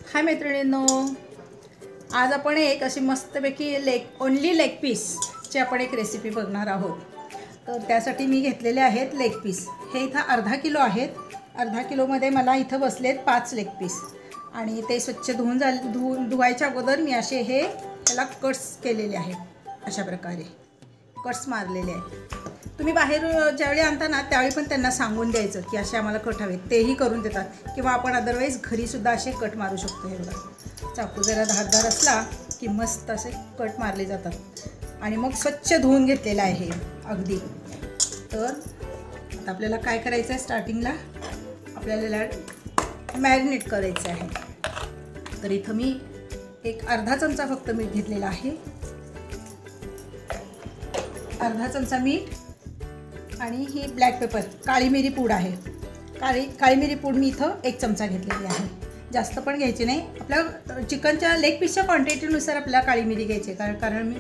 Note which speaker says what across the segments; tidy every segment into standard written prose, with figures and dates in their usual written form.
Speaker 1: हाय मैत्रिणींनो, आज आपण एक अशी मस्तपैकी ओनली लेग पीसची आपण एक रेसिपी बघणार आहोत। तर त्यासाठी मी घेतलेले आहेत लेग पीस। हे इथं अर्धा किलो आहेत। अर्धा किलोमध्ये मला इथं बसलेत 5 लेग पीस आणि ते स्वच्छ धुवायच्या अगोदर मी असे त्याला कट्स केलेले आहेत। अशा प्रकारे कट्स मारलेले आहेत। तुम्ही बाहेर ज्यावेळी आणता ना त्यावेळी पण त्यांना सांगून द्यायचं की असे आम्हाला कट हवेत, तेही करून देतात किंवा आपण अदरवाईज घरीसुद्धा असे कट मारू शकतो। हे बघा, चाकू जरा धारदार असला की मस्त असे कट मारले जातात आणि मग स्वच्छ धुवून घेतलेलं आहे अगदी। तर आता आपल्याला काय करायचं आहे, स्टार्टिंगला आपल्याला मॅरिनेट करायचं आहे। तर इथं मी एक अर्धा चमचा फक्त मीठ घेतलेला आहे, अर्धा चमचा मीठ आणि ही ब्लॅक पेपर काळी मिरी पूड आहे। काळी मिरी पूड मी इथं 1 चमचा घेतलेली आहे। जास्त पण घ्यायची नाही, आपल्या चिकनच्या लेग पीसच्या क्वांटिटीनुसार आपल्याला काळी मिरी घ्यायची आहे। कारण मी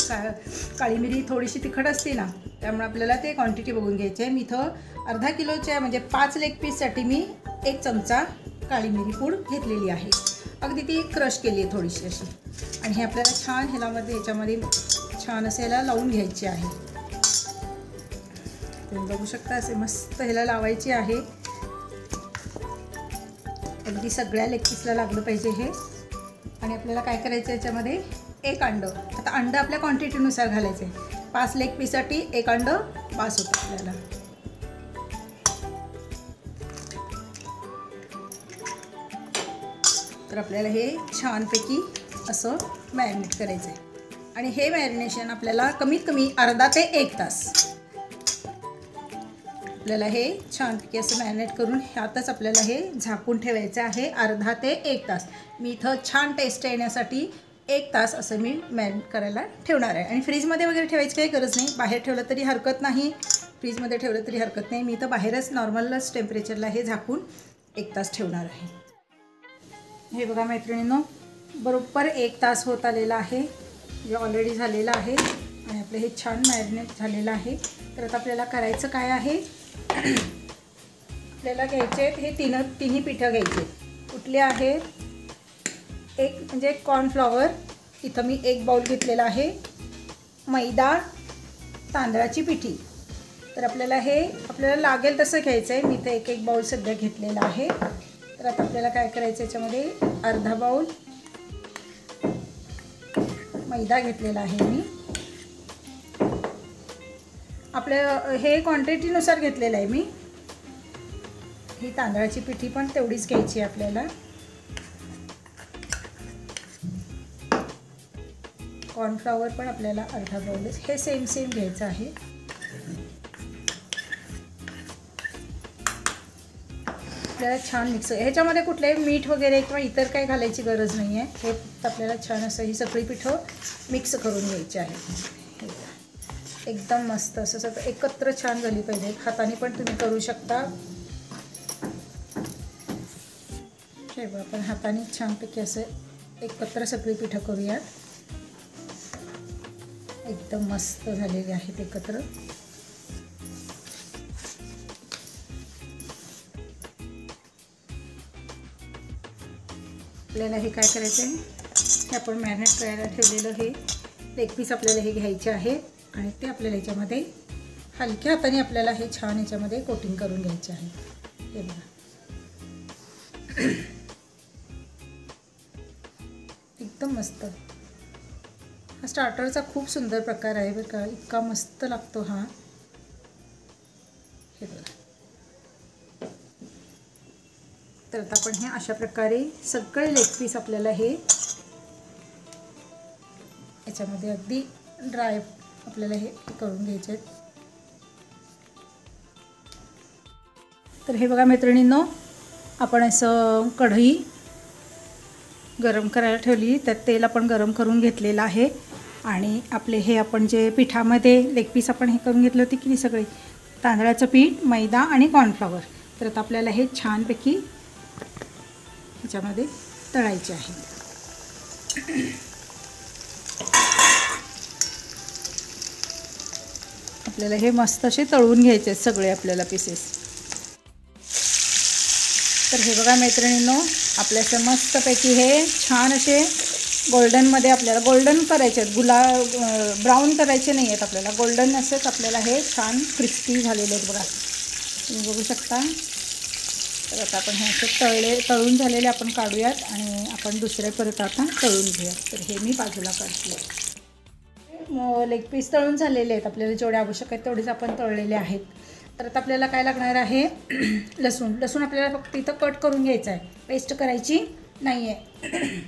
Speaker 1: काळी मिरी थोडीशी तिखट असते ना, त्यामुळे आपल्याला ते क्वांटिटी बघून घ्यायची आहे। मी इथं अर्धा किलोच्या म्हणजे 5 लेग पीससाठी मी 1 चमचा काळी मिरी पूड घेतलेली आहे। अगदी ती क्रश केली आहे थोडीशी अशी, आणि हे आपल्याला छान ह्याच्यामध्ये छान असं ह्याला लावून घ्यायची आहे। तुम्ही बघू शकता असे मस्त ह्याला लावायची आहे। अगदी सगळ्या लेग पीसला लागलं पाहिजे हे। आणि आपल्याला काय करायचं याच्यामध्ये 1 अंडं, आता अंडं आपल्या क्वांटिटीनुसार घालायचं आहे। 5 लेग पीससाठी 1 अंडं बास होतं आपल्याला। तर आपल्याला हे छानपैकी असं मॅरिनेट करायचं आहे आणि हे मॅरिनेशन आपल्याला कमीत कमी अर्धा ते 1 तास आपल्याला हे छानपैकी असं मॅरिनेट करून ह्यातच आपल्याला हे झाकून ठेवायचं आहे अर्धा ते 1 तास। मी इथं छान टेस्ट येण्यासाठी 1 तास असं मी मॅरिनेट करायला ठेवणार आहे। आणि फ्रीजमध्ये वगैरे ठेवायची काही गरज नाही, बाहेर ठेवलं तरी हरकत नाही, फ्रीजमध्ये ठेवलं तरी हरकत नाही। मी इथं बाहेरच नॉर्मलच टेम्परेचरला हे झाकून 1 तास ठेवणार आहे। हे बघा मैत्रिणींनो, बरोबर 1 तास होत आलेला आहे, जे ऑलरेडी झालेलं आहे आणि आपलं हे छान मॅरिनेट झालेलं आहे। तर आता आपल्याला करायचं काय आहे, आपल्याला घ्यायचे आहेत हे तिन्ही पिठं घ्यायचे। कुठले आहेत, एक म्हणजे कॉर्नफ्लॉवर, इथं मी 1 बाउल घेतलेला आहे, मैदा, तांदळाची पिठी। तर आपल्याला लागेल तसं घ्यायचं आहे। मी इथं 1 बाउल सध्या घेतलेला आहे। तर आता आपल्याला काय करायचं, याच्यामध्ये अर्धा बाउल मैदा घेतलेला आहे मी। आपल्या हे क्वांटिटीनुसार घेतलेलं आहे मी। ही तांदळाची पिठी पण तेवढीच घ्यायची आहे आपल्याला। कॉर्नफ्लॉवर पण आपल्याला अर्धा बाउलच, हे सेम घ्यायचं आहे। आपल्याला छान मिक्स, ह्याच्यामध्ये कुठलेही मीठ वगैरे किंवा इतर काही घालायची गरज नाही आहे। हे आपल्याला छान असं ही सगळी पिठं मिक्स करून घ्यायची आहे। एकदम मस्त असं सगळं एकत्र छान झाली पाहिजे। हाताने पण तुम्ही करू शकता, हे बघा आपण हाताने छानपैकी असं एकत्र सगळी पिठं करूयात। एकदम मस्त झालेली आहेत एकत्र। आपल्याला हे काय करायचं आहे, हे आपण मॅरिनेट करायला ठेवलेलं हे लेग पीस आपल्याला हे घ्यायचे आहे आणि ते आपल्याला ह्याच्यामध्ये हलक्या हाताने आपल्याला हे छान ह्याच्यामध्ये कोटिंग करून घ्यायचे आहे। हे बघा, एकदम मस्त। हा स्टार्टरचा खूप सुंदर प्रकार आहे बरं का, इतका मस्त लागतो हा। हे बघा, तर आता आपण हे अशा प्रकारे सगळे लेग पीस आपल्याला हे याच्यामध्ये अगदी ड्राय आपल्याला हे करून घ्यायचे आहेत। तर हे बघा मैत्रिणींनो, आपण असं कढई गरम करायला ठेवली, त्यात तेल आपण गरम करून घेतलेलं आहे आणि आपले हे आपण जे पिठामध्ये लेग पीस आपण हे करून घेतलं होते की नाही, सगळे तांदळाचं पीठ, मैदा आणि कॉर्नफ्लॉवर, तर आता आपल्याला हे छानपैकी ह्याच्यामध्ये तळायचे आहे। आपल्याला हे मस्त असे तळून घ्यायचे आहेत सगळे आपल्याला पीसेस। तर हे बघा मैत्रिणींनो, आपल्या असं मस्तपैकी हे छान असे गोल्डनमध्ये आपल्याला गोल्डन करायचे आहेत, ब्राऊन करायचे नाही आहेत आपल्याला, गोल्डन असेच आपल्याला हे छान क्रिस्पी झालेले आहेत बघा, तुम्ही बघू शकता. तर आता आपण हे असे तळून झालेले आपण काढूयात आणि आपण दुसरे परत आता तळून घेऊयात. तर हे मी बाजूला काढते. लेग पीस तळून झालेले आहेत, आपल्याला जेवढे आवश्यक आहेत तेवढेच आपण तळलेले आहेत. तर आता आपल्याला काय लागणार आहे, लसूण आपल्याला फक्त इथं कट करून घ्यायचं आहे, पेस्ट करायची नाही आहे.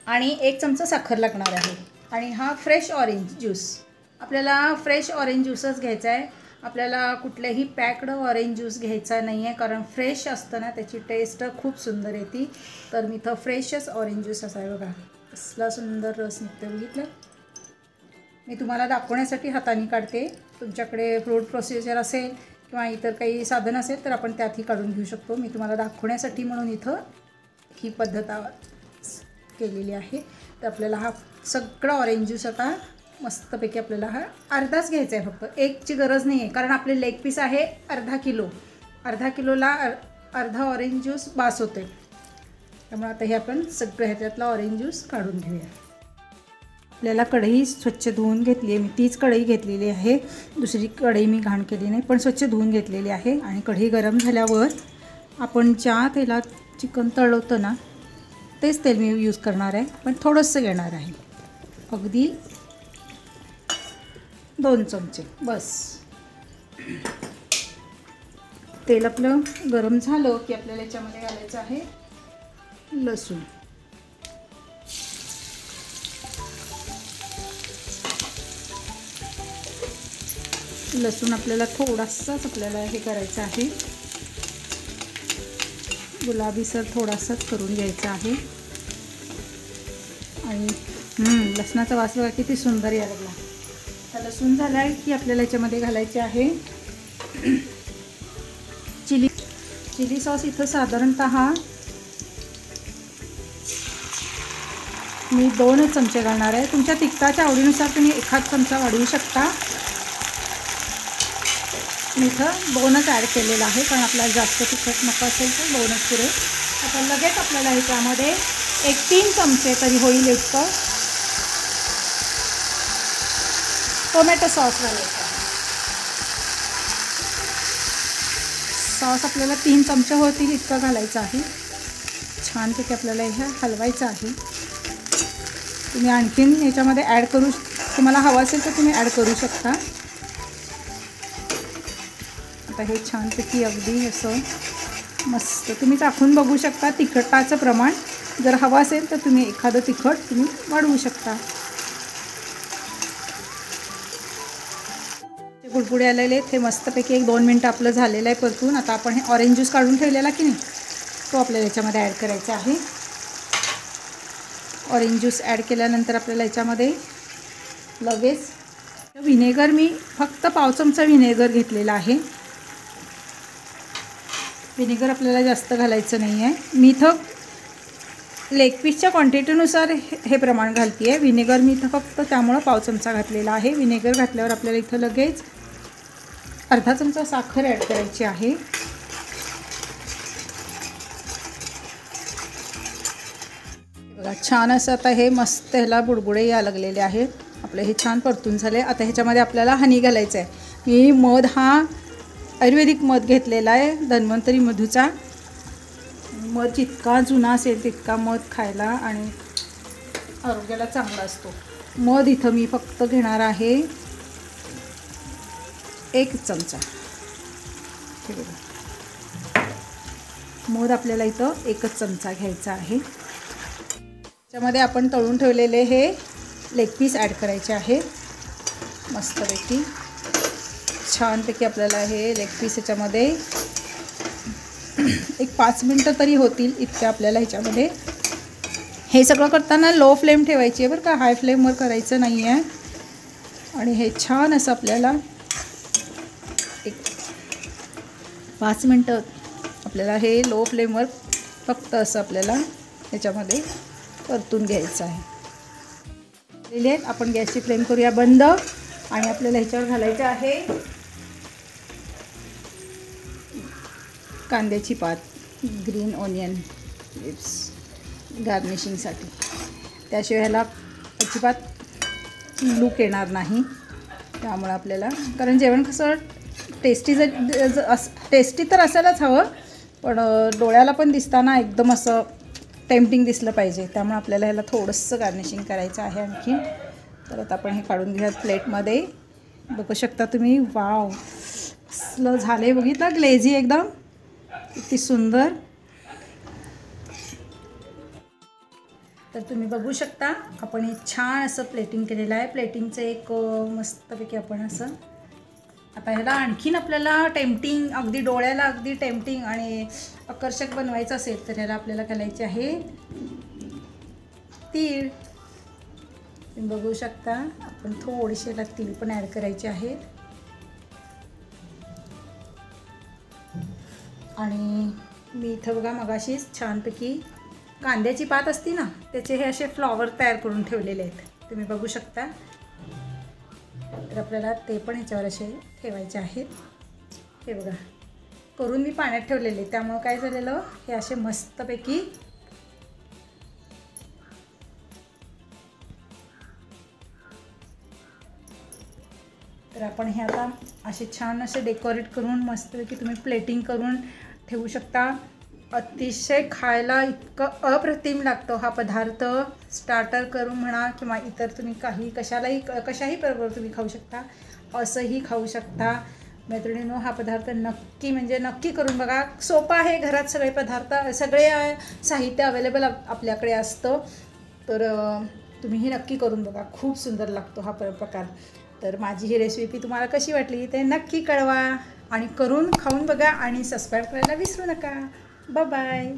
Speaker 1: आणि 1 चमचा साखर लागणार आहे. आणि हा फ्रेश ऑरेंज ज्यूस, आपल्याला फ्रेश ऑरेंज ज्यूसच घ्यायचा आहे, आपल्याला कुठल्याही पॅक्ड ऑरेंज ज्यूस घ्यायचा नाही आहे, कारण फ्रेश असतं ना त्याची टेस्ट खूप सुंदर येते. तर मी इथं फ्रेशच ऑरेंज ज्यूस असा आहे बघा, कसला सुंदर रस निघते बघितलं. मी तुम्हाला दाखवण्यासाठी हाताने काढते, तुमच्याकडे फ्रूट प्रोसिजर असेल किंवा इतर काही साधन असेल तर आपण त्यातही काढून घेऊ शकतो. मी तुम्हाला दाखवण्यासाठी म्हणून इथं ही पद्धत केलेली आहे. तर आपल्याला हा सगळा ऑरेंज ज्यूस आता मस्तपैकी आपल्याला हा अर्धाच घ्यायचा आहे, फक्त 1ची गरज नाही आहे, कारण आपले लेग पीस आहे अर्धा किलोला अर्धा ऑरेंज ज्यूस बास होते. त्यामुळे आता हे आपण सगळं ह्याच्यातला ऑरेंज ज्यूस काढून घेऊया. आपल्याला कढई स्वच्छ धुवून घेतली आहे, मी तीच कढई घेतलेली आहे, दुसरी कढई मी घाण केली नाही, पण स्वच्छ धुवून घेतलेली आहे. आणि कढई गरम झाल्यावर आपण ज्या तेलात चिकन तळवतो ना तेच तेल मी यूज करणार आहे, पण थोडंसं घेणार आहे, अगदी 2 चमचे बस. तेल आपलं गरम झालं की आपल्याला याच्यामध्ये घालायचं आहे लसूण. लसूण आपल्याला थोडासाच आपल्याला हे करायचं आहे, गुलाबीसर थोडासाच करून घ्यायचा आहे. आणि लसणाचा वास बघा किती सुंदर यायला लागला. तर लसूण झाला आहे की आपल्याला याच्यामध्ये घालायचे आहे चिली सॉस. इथं साधारणतः मी 2 चमचे घालणार आहे, तुमच्या तिखटाच्या आवडीनुसार तुम्ही 1 चमचा वाढवू शकता. मी इथं 2च ॲड केलेलं आहे, कारण आपल्याला जास्त तिखट नको असेल तर 2च पुरे. आता लगेच आपल्याला ह्याच्यामध्ये 3 चमचे तरी होईल इतकं टोमॅटो सॉस घालायचा. सॉस आपल्याला 3 चमचे होतील इतकं घालायचं आहे. छानपैकी आपल्याला हे हलवायचं आहे. तुम्ही आणखीन ह्याच्यामध्ये ॲड तुम्हाला हवं असेल तर तुम्ही ॲड करू शकता. आता हे छानपैकी अगदी असं मस्त तुम्ही चाखून बघू शकता तिखटाचं प्रमाण, जर हवं असेल तर तुम्ही एखादं तिखट तुम्ही वाढवू शकता. गुडगुडे आलेले हे मस्तपैकी 1-2 मिनटं आपलं झालेलं आहे परतून. आता आपण हे ऑरेंज ज्यूस काढून ठेवलेला की नाही तो आपल्याला याच्यामध्ये ॲड करायचा आहे. ऑरेंज ज्यूस ॲड केल्यानंतर आपल्याला याच्यामध्ये लगेच व्हिनेगर, मी फक्त 1/2 चमचा व्हिनेगर घेतलेला आहे. व्हिनेगर आपल्याला जास्त घालायचं नाही आहे. मी इथं लेग पीसच्या क्वांटिटीनुसार हे प्रमाण घालते आहे. व्हिनेगर मी इथं फक्त त्यामुळं 1/2 चमचा घातलेला आहे. व्हिनेगर घातल्यावर आपल्याला इथं लगेच अर्धा चमचा साखर ॲड करायची आहे. बघा छान असं आता हे मस्त ह्याला बुडबुडे या लागलेले आहेत. आपले हे छान परतून झाले. आता ह्याच्यामध्ये आपल्याला हनी घालायचं आहे. मी मध हा आयुर्वेदिक मध घेतलेला आहे, धन्वंतरी मधूचा. मध जितका जुना असेल तितका मध खायला आणि आरोग्याला चांगला असतो. मध इथं मी फक्त घेणार आहे 1 चमचा. हे बघा मध आपल्याला इथं 1च चमचा घ्यायचा आहे. त्याच्यामध्ये आपण तळून ठेवलेले हे लेग पीस ॲड करायचे आहे. मस्तपैकी छानपैकी आपल्याला हे लेग पीस ह्याच्यामध्ये 5 मिनटं तरी होतील इतक्या आपल्याला ह्याच्यामध्ये. हे सगळं करताना लो फ्लेम ठेवायची आहे बरं का, हाय फ्लेमवर करायचं नाही आहे. आणि हे छान असं आपल्याला 5 मिनटं आपल्याला हे लो फ्लेमवर फक्त असं आपल्याला ह्याच्यामध्ये परतून घ्यायचं आहे. आपण गॅसची फ्लेम करूया बंद. आणि आपल्याला ह्याच्यावर घालायचं आहे कांद्याची पात. ग्रीन ऑनियन लिप्स गार्निशिंगसाठी. त्याशिवाय ह्याला अजिबात लूक येणार नाही. त्यामुळे आपल्याला, कारण जेवण कसं टेस्टी तर असायलाच हवं, पण डोळ्याला पण दिसताना एकदम असं टेम्पटिंग दिसलं पाहिजे. त्यामुळे आपल्याला ह्याला थोडंसं गार्निशिंग करायचं आहे आणखी. तर आता आपण हे काढून घेऊयात प्लेटमध्ये. बघू शकता तुम्ही, वाव कसलं झालं आहे बघितलं, ग्लेझी एकदम, किती सुंदर. तर तुम्ही बघू शकता आपण हे छान असं प्लेटिंग केलेलं आहे. प्लेटिंगचं एक मस्तपैकी आपण असं, आता ह्याला आणखीन आपल्याला टेम्पटिंग, अगदी डोळ्याला अगदी टेम्पटिंग आणि आकर्षक बनवायचं असेल तर ह्याला आपल्याला घालायचे आहे तीळ. तुम्ही बघू शकता आपण थोडीशी ह्याला तीळ पण ॲड करायचे आहेत. आणि मी इथं बघा मगाशीच छानपैकी कांद्याची पात असती ना, त्याचे हे असे फ्लॉवर तयार करून ठेवलेले आहेत. तुम्ही बघू शकता. तर आपल्याला ते पण ह्याच्यावर असे ठेवायचे आहेत. हे बघा करून मी पाण्यात ठेवलेले, त्यामुळं काय झालेलं, हे असे मस्तपैकी तर आपण हे आता असे छान असे डेकोरेट करून मस्तपैकी तुम्ही प्लेटिंग करून ठेवू शकता. अतिशय खायला इतकं अप्रतिम लागतो हा पदार्थ. स्टार्टर करून म्हणा किंवा इतर तुम्ही कशाही बरोबर तुम्ही खाऊ शकता, असंही खाऊ शकता. मैत्रिणींनो, हा पदार्थ नक्की करून बघा. सोपा आहे, घरात सगळे पदार्थ, सगळे साहित्य अवेलेबल आपल्याकडे असतं. तर तुम्हीही नक्की करून बघा, खूप सुंदर लागतो हा प्रकार. तर माझी ही रेसिपी तुम्हाला कशी वाटली ते नक्की कळवा आणि करून खाऊन बघा आणि सबस्क्राईब करायला विसरू नका. Bye bye.